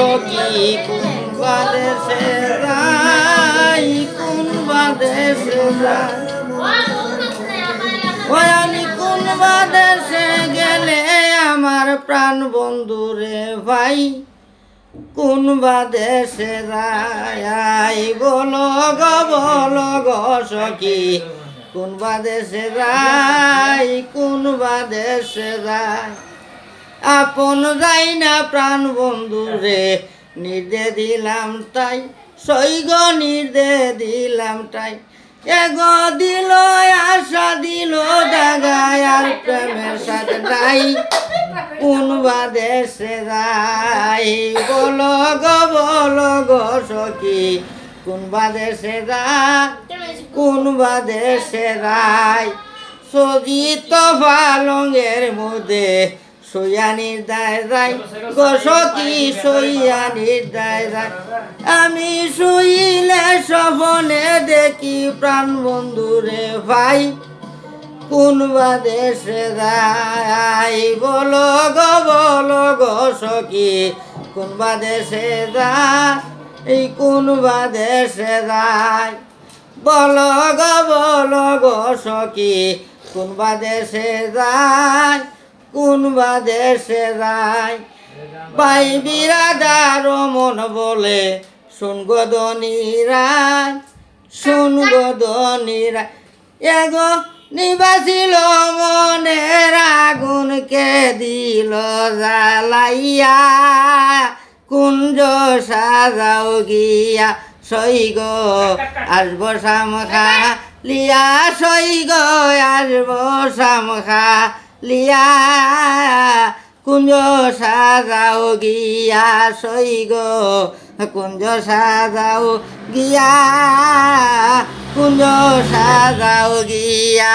সখী কোন বাদেশে যাই, কোন বাদেশে যাই, ওই আমি কোন বাদেশে গেলে আমার প্রাণ বন্ধু রে ভাই, কোন বাদেশে যাই, বলো গো সখী কোন বাদেশে যাই, কোন বাদেশে যাই। আপন যাই না প্রাণ বন্ধু রে, নির্দে দিলাম তাই, সৈগ নির্দে দিলাম তাই, এগো দিল আশা দিল দাগায়, আর প্রেমের সাথে নাই, কোন বাদেশে যাই, বলো গো সখী কোন বাদেশে যাই, কোন বাদেশে যাই। সজিত পালঙ্গের মধ্যে সইয়া নির্দায় যায়, গো সখী সইয়া নির্দায় যায়। আমি শুইলে স্বপনে দেখি প্রাণ বন্ধুরে ভাই, কোন বাদেশে যাই, বলো গো সখী কোন বাদেশে যাই, এই কোন বাদেশে যাই, বলো গো সখী কোন বাদেশে যাই, কোন বাদেশে যাই। ভাই বিরাদার মন বলে শুন গো ধনীরাই, শুন গো ধনীরাই, এগো নিবাসিল মনের আগুনকে দিল জ্বালাইয়া, কুঞ্জ সাজাও গিয়া সৈগ আসব সামখা লিয়া, সৈগ আসব সামখা লিয়া, কুঞ্জ সাজাও গিয়া সৈগ, কুঞ্জ সাজাও গিয়া, কুঞ্জ সাজাও গিয়া।